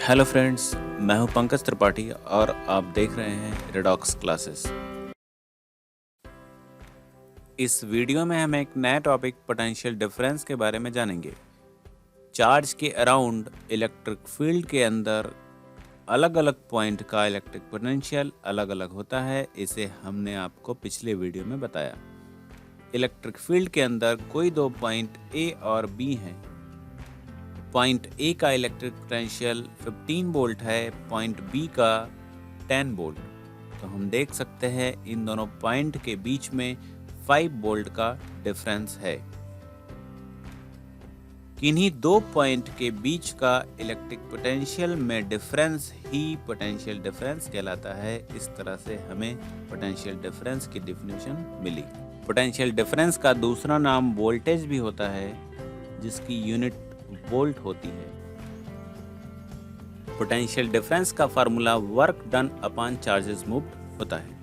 Hello friends, मैं हूं पंकज त्रिपाठी और आप देख रहे हैं रेडॉक्स क्लासेस। इस वीडियो में हम एक नया टॉपिक पोटेंशियल डिफरेंस के बारे में जानेंगे। चार्ज के अराउंड इलेक्ट्रिक फील्ड के अंदर अलग अलग पॉइंट का इलेक्ट्रिक पोटेंशियल अलग अलग होता है। इसे हमने आपको पिछले वीडियो में बताया। इलेक्ट्रिक फील्ड के अंदर कोई दो पॉइंट ए और बी हैं। पॉइंट ए का इलेक्ट्रिक पोटेंशियल 15 वोल्ट है, पॉइंट बी का 10 वोल्ट। तो हम देख सकते हैं इन दोनों पॉइंट के बीच में 5 वोल्ट का डिफरेंस है। किन्हीं दो पॉइंट के बीच का इलेक्ट्रिक पोटेंशियल में डिफरेंस ही पोटेंशियल डिफरेंस कहलाता है। इस तरह से हमें पोटेंशियल डिफरेंस की डेफिनेशन मिली। पोटेंशियल डिफरेंस का दूसरा नाम वोल्टेज भी होता है, जिसकी यूनिट वोल्ट होती है। पोटेंशियल डिफरेंस का formula work done upon charges moved होता है।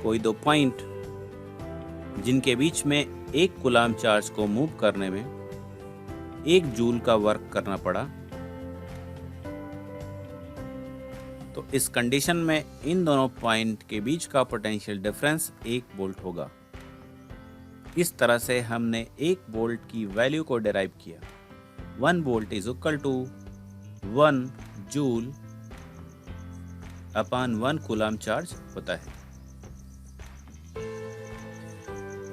कोई दो पॉइंट जिनके बीच में 1 कूलाम चार्ज को मूव करने में 1 जूल का वर्क करना पड़ा, तो इस कंडीशन में इन दोनों पॉइंट के बीच का पोटेंशियल डिफरेंस 1 वोल्ट होगा। इस तरह से हमने 1 वोल्ट की वैल्यू को डिराइव किया। 1 volt is equal to 1 joule upon 1 coulomb charge होता है।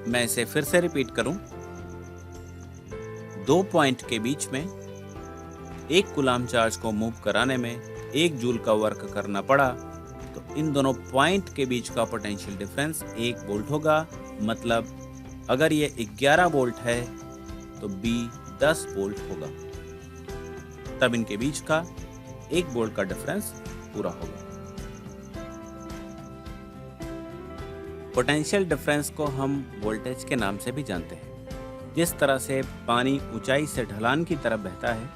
मैं इसे फिर से रिपीट करूं। दो पॉइंट के बीच में 1 कूलाम चार्ज को मूव कराने में 1 जूल का वर्क करना पड़ा, तो इन दोनों पॉइंट के बीच का पोटेंशियल डिफरेंस 1 वोल्ट होगा। मतलब अगर ये 11 वोल्ट है तो बी 10 वोल्ट होगा, तब इनके बीच का 1 वोल्ट का डिफरेंस पूरा होगा। पोटेंशियल डिफरेंस को हम वोल्टेज के नाम से भी जानते हैं। जिस तरह से पानी ऊंचाई से ढलान की तरफ बहता है,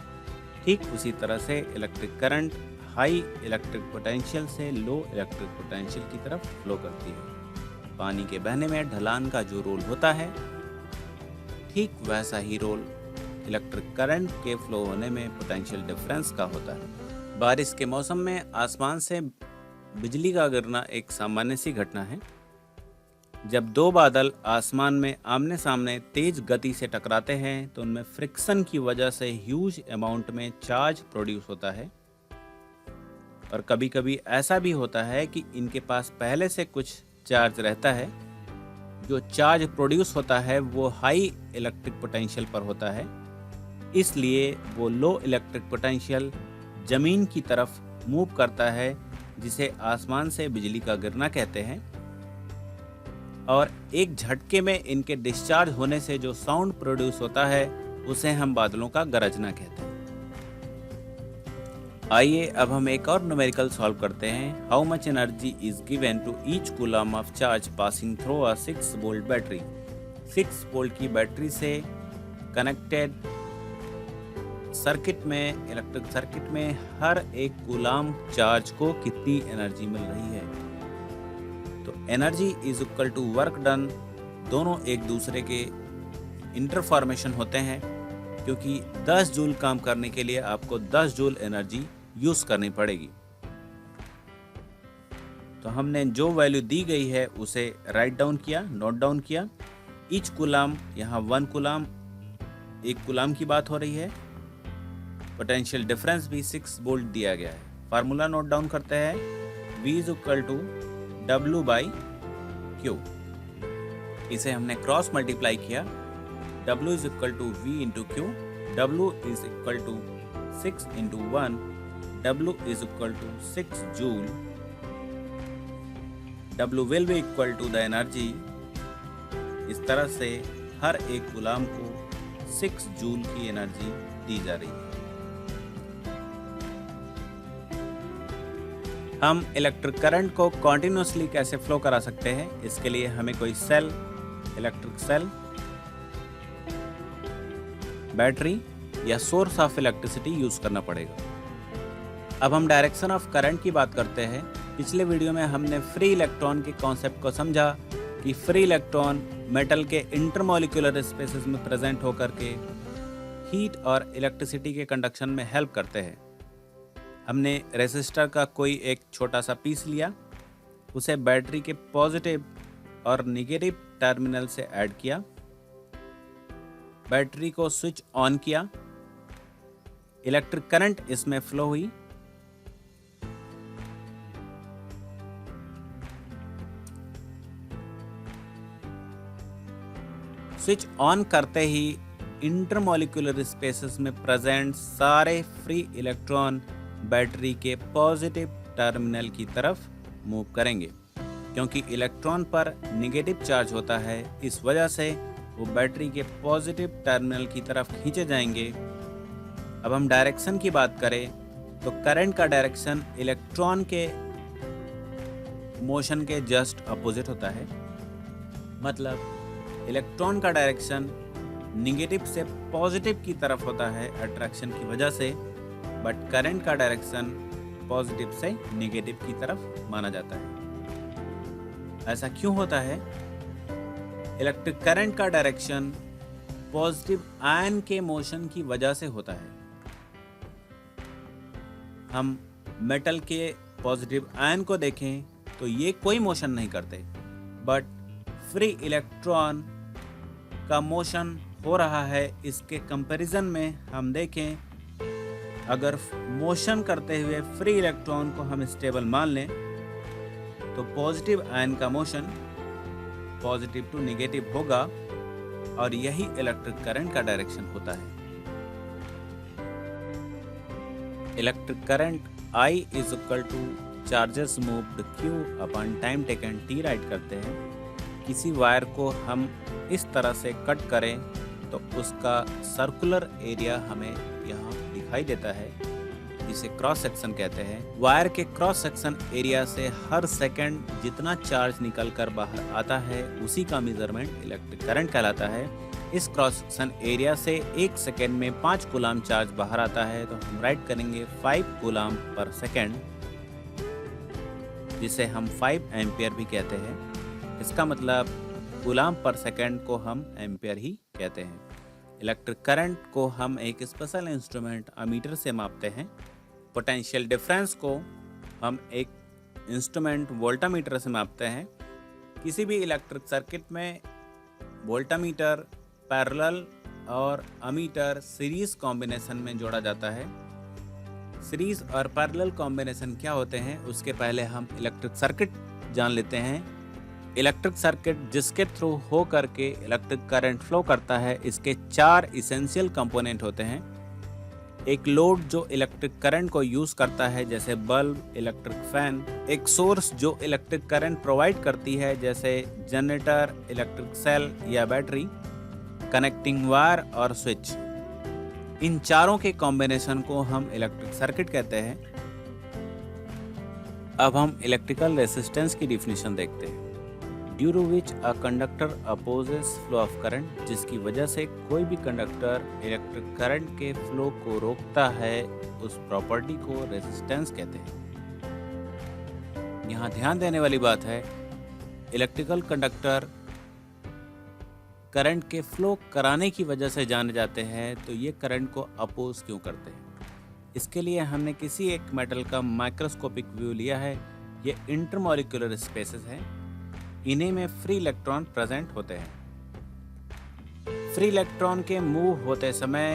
ठीक उसी तरह से electric current high electric potential से लो इलेक्ट्रिक पोटेंशियल की तरफ फ्लो करती है। पानी के बहने में ढलान का जो रोल होता है, ठीक वैसा ही रोल इलेक्ट्रिक करंट के फ्लो होने में पोटेंशियल डिफरेंस का होता है। बारिश के मौसम में आसमान से बिजली का गिरना एक सामान्य सी घटना है। जब दो बादल आसमान में आमने सामने तेज गति से टकराते हैं, तो उनमें फ्रिक्शन की वजह से ह्यूज अमाउंट में चार्ज प्रोड्यूस होता है। और कभी कभी ऐसा भी होता है कि इनके पास पहले से कुछ चार्ज रहता है। जो चार्ज प्रोड्यूस होता है वो हाई इलेक्ट्रिक पोटेंशियल पर होता है, इसलिए वो लो इलेक्ट्रिक पोटेंशियल जमीन की तरफ मूव करता है, जिसे आसमान से बिजली का गिरना कहते हैं। और एक झटके में इनके डिस्चार्ज होने से जो साउंड प्रोड्यूस होता है, उसे हम बादलों का गरजना कहते हैं। आइए अब हम एक और न्यूमेरिकल सॉल्व करते हैं। How much energy is given to each coulomb of charge passing through a 6 volt battery. 6 volt की बैटरी से कनेक्टेड सर्किट में, इलेक्ट्रिक सर्किट में हर एक कूलाम चार्ज को कितनी एनर्जी मिल रही है। तो energy is equal to work done. दोनों एक दूसरे के इंटरफॉर्मेशन होते हैं, क्योंकि 10 जूल काम करने के लिए आपको 10 जूल एनर्जी यूज करनी पड़ेगी। तो हमने जो वैल्यू दी गई है उसे राइट डाउन किया, नोट डाउन किया। ईच कूलाम, यहाँ 1 कूलाम, 1 कूलाम की बात हो रही है। पोटेंशियल डिफरेंस भी 6 वोल्ट दिया गया है। फार्मूला नोट डाउन करते हैं। V is equal to W by Q। इसे हमने क्रॉस मल्टीप्लाई किया। W is equal to V into Q। W is equal to 6 into 1। W is equal to 6 joule. W will be equal to the energy. इस तरह से हर एक coulomb को 6 joule की energy दी जा रही है। हम इलेक्ट्रिक करंट को कॉन्टिन्यूसली कैसे फ्लो करा सकते हैं, इसके लिए हमें कोई सेल, इलेक्ट्रिक सेल, बैटरी या सोर्स ऑफ इलेक्ट्रिसिटी यूज करना पड़ेगा। अब हम डायरेक्शन ऑफ करंट की बात करते हैं। पिछले वीडियो में हमने फ्री इलेक्ट्रॉन के कॉन्सेप्ट को समझा कि फ्री इलेक्ट्रॉन मेटल के इंटरमॉलिक्यूलर स्पेसेस में प्रेजेंट होकर के हीट और इलेक्ट्रिसिटी के कंडक्शन में हेल्प करते हैं। हमने रेसिस्टर का कोई एक छोटा सा पीस लिया, उसे बैटरी के पॉजिटिव और नेगेटिव टर्मिनल से ऐड किया, बैटरी को स्विच ऑन किया, इलेक्ट्रिक करंट इसमें फ्लो हुई। स्विच ऑन करते ही इंटरमॉलिक्यूलर स्पेसेस में प्रेजेंट सारे फ्री इलेक्ट्रॉन बैटरी के पॉजिटिव टर्मिनल की तरफ मूव करेंगे। क्योंकि इलेक्ट्रॉन पर नेगेटिव चार्ज होता है, इस वजह से वो बैटरी के पॉजिटिव टर्मिनल की तरफ खींचे जाएंगे। अब हम डायरेक्शन की बात करें तो करंट का डायरेक्शन इलेक्ट्रॉन के मोशन के जस्ट अपोजिट होता है। मतलब इलेक्ट्रॉन का डायरेक्शन नेगेटिव से पॉजिटिव की तरफ होता है अट्रैक्शन की वजह से, बट करंट का डायरेक्शन पॉजिटिव से नेगेटिव की तरफ माना जाता है। ऐसा क्यों होता है? इलेक्ट्रिक करंट का डायरेक्शन पॉजिटिव आयन के मोशन की वजह से होता है। हम मेटल के पॉजिटिव आयन को देखें तो ये कोई मोशन नहीं करते, बट फ्री इलेक्ट्रॉन का मोशन हो रहा है। इसके कंपैरिजन में हम देखें, अगर मोशन करते हुए फ्री इलेक्ट्रॉन को हम स्टेबल मान लें तो पॉजिटिव आयन का मोशन पॉजिटिव टू नेगेटिव होगा और यही इलेक्ट्रिक करंट का डायरेक्शन होता है। Electric current I is equal two charges moved Q upon time taken T right करते हैं। किसी वायर को हम इस तरह से कट करें तो उसका सर्कुलर एरिया हमें यहाँ दिखाई देता है, जिसे क्रॉस सेक्शन कहते हैं। वायर के क्रॉस सेक्शन एरिया से हर सेकंड जितना चार्ज निकल कर बाहर आता है उसी का मेजरमेंट इलेक्ट्रिक करंट कहलाता है। इस क्रॉस सेक्शन एरिया से एक सेकंड में 5 कूलाम चार्ज बाहर आता है, तो हम राइट करेंगे 5 कूलाम पर सेकंड, जिसे हम 5 एम्पियर भी कहते हैं। इसका मतलब कूलाम पर सेकंड को हम एम्पियर ही कहते हैं। इलेक्ट्रिक करंट को हम एक स्पेशल इंस्ट्रूमेंट अमीटर से मापते हैं। पोटेंशियल डिफरेंस को हम एक इंस्ट्रूमेंट वोल्टामीटर से मापते हैं। किसी भी इलेक्ट्रिक सर्किट में वोल्टामीटर पैरेलल और अमीटर सीरीज कॉम्बिनेशन में जोड़ा जाता है। सीरीज और पैरेलल कॉम्बिनेशन क्या होते हैं उसके पहले हम इलेक्ट्रिक सर्किट जान लेते हैं। इलेक्ट्रिक सर्किट जिसके थ्रू हो करके इलेक्ट्रिक करंट फ्लो करता है, इसके 4 इसेंशियल कंपोनेंट होते हैं। एक लोड जो इलेक्ट्रिक करंट को यूज करता है जैसे बल्ब, इलेक्ट्रिक फैन। एक सोर्स जो इलेक्ट्रिक करंट प्रोवाइड करती है जैसे जनरेटर, इलेक्ट्रिक सेल या बैटरी, कनेक्टिंग वायर और स्विच। इन चारों के कॉम्बिनेशन को हम इलेक्ट्रिक सर्किट कहते हैं। अब हम इलेक्ट्रिकल रेजिस्टेंस की डिफिनेशन देखते हैं। Due to which a conductor opposes flow of current, जिसकी वजह से कोई भी कंडक्टर इलेक्ट्रिक करंट के फ्लो को रोकता है, उस प्रॉपर्टी को रेजिस्टेंस कहते हैं। यहाँ ध्यान देने वाली बात है, इलेक्ट्रिकल कंडक्टर करंट के फ्लो कराने की वजह से जाने जाते हैं, तो ये करंट को अपोज क्यों करते हैं? इसके लिए हमने किसी एक मेटल का माइक्रोस्कोपिक व्यू लिया है। ये इंटरमॉलिक्यूलर स्पेसेस हैं, इन्हीं में फ्री इलेक्ट्रॉन प्रेजेंट होते हैं। फ्री इलेक्ट्रॉन के मूव होते समय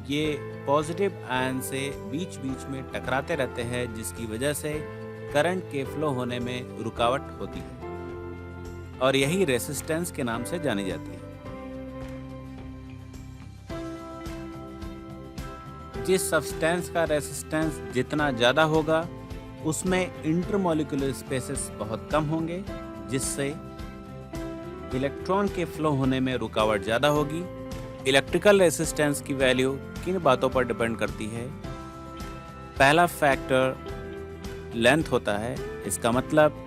ये पॉजिटिव आयन से बीच बीच में टकराते रहते हैं, जिसकी वजह से करंट के फ्लो होने में रुकावट होती है और यही रेजिस्टेंस के नाम से जानी जाती है। जिस सब्सटेंस का रेजिस्टेंस जितना ज़्यादा होगा उसमें इंटरमॉलिक्यूलर स्पेसेस बहुत कम होंगे, जिससे इलेक्ट्रॉन के फ्लो होने में रुकावट ज़्यादा होगी। इलेक्ट्रिकल रेजिस्टेंस की वैल्यू किन बातों पर डिपेंड करती है? पहला फैक्टर लेंथ होता है। इसका मतलब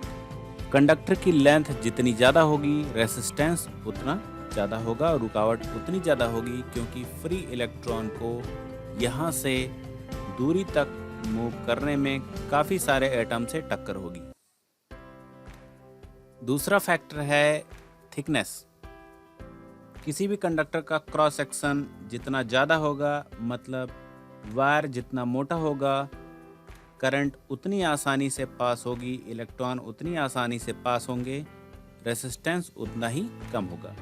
कंडक्टर की लेंथ जितनी ज़्यादा होगी रेजिस्टेंस उतना ज़्यादा होगा और रुकावट उतनी ज़्यादा होगी, क्योंकि फ्री इलेक्ट्रॉन को यहाँ से दूरी तक मूव करने में काफ़ी सारे एटम से टक्कर होगी। दूसरा फैक्टर है थिकनेस। किसी भी कंडक्टर का क्रॉस सेक्शन जितना ज़्यादा होगा, मतलब वायर जितना मोटा होगा, करंट उतनी आसानी से पास होगी, इलेक्ट्रॉन उतनी आसानी से पास होंगे, रेसिस्टेंस उतना ही कम होगा।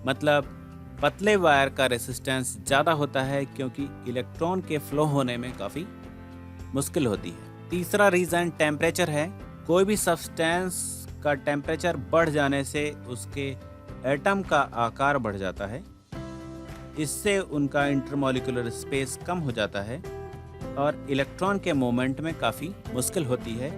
मतलब पतले वायर का रेसिस्टेंस ज़्यादा होता है क्योंकि इलेक्ट्रॉन के फ्लो होने में काफ़ी मुश्किल होती है। तीसरा रीज़न टेम्परेचर है। कोई भी सब्सटेंस का टेम्परेचर बढ़ जाने से उसके एटम का आकार बढ़ जाता है। इससे उनका इंटरमॉलिक्यूलर स्पेस कम हो जाता है और इलेक्ट्रॉन के मूवमेंट में काफ़ी मुश्किल होती है।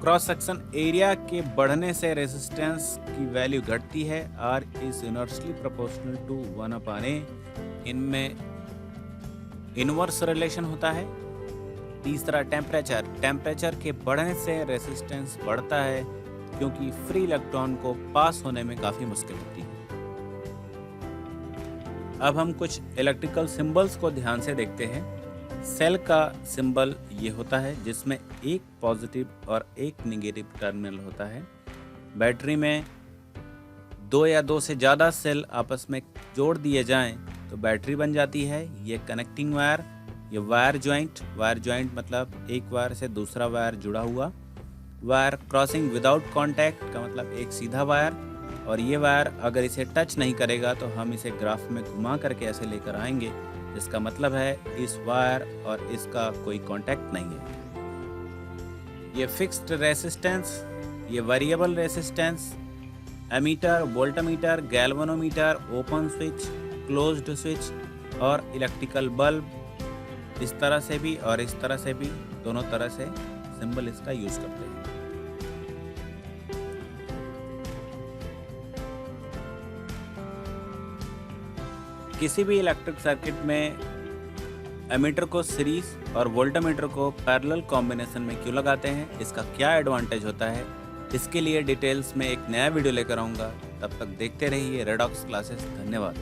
क्रॉस सेक्शन एरिया के बढ़ने से रेजिस्टेंस की वैल्यू घटती है और is inversely proportional to 1/A। इनमें इनवर्स रिलेशन होता है। तीसरा टेम्परेचर के बढ़ने से रेजिस्टेंस बढ़ता है क्योंकि फ्री इलेक्ट्रॉन को पास होने में काफ़ी मुश्किल होती है। अब हम कुछ इलेक्ट्रिकल सिंबल्स को ध्यान से देखते हैं। सेल का सिंबल ये होता है जिसमें एक पॉजिटिव और एक नेगेटिव टर्मिनल होता है। बैटरी में 2 या 2 से ज़्यादा सेल आपस में जोड़ दिए जाएं तो बैटरी बन जाती है। ये कनेक्टिंग वायर, ये वायर जॉइंट मतलब एक वायर से दूसरा वायर जुड़ा हुआ। वायर क्रॉसिंग विदाउट कॉन्टैक्ट का मतलब एक सीधा वायर, और ये वायर अगर इसे टच नहीं करेगा तो हम इसे ग्राफ में घुमा करके ऐसे लेकर आएंगे, जिसका मतलब है इस वायर और इसका कोई कांटेक्ट नहीं है। ये फिक्स्ड रेसिस्टेंस, ये variable resistance, ammeter, voltmeter, galvanometer, open switch, closed switch और इलेक्ट्रिकल बल्ब, इस तरह से भी और इस तरह से भी, दोनों तरह से सिंबल इसका यूज करते हैं। किसी भी इलेक्ट्रिक सर्किट में एमीटर को सीरीज और वोल्टमीटर को पैरेलल कॉम्बिनेशन में क्यों लगाते हैं, इसका क्या एडवांटेज होता है, इसके लिए डिटेल्स में एक नया वीडियो लेकर आऊँगा। तब तक देखते रहिए रेडॉक्स क्लासेस। धन्यवाद।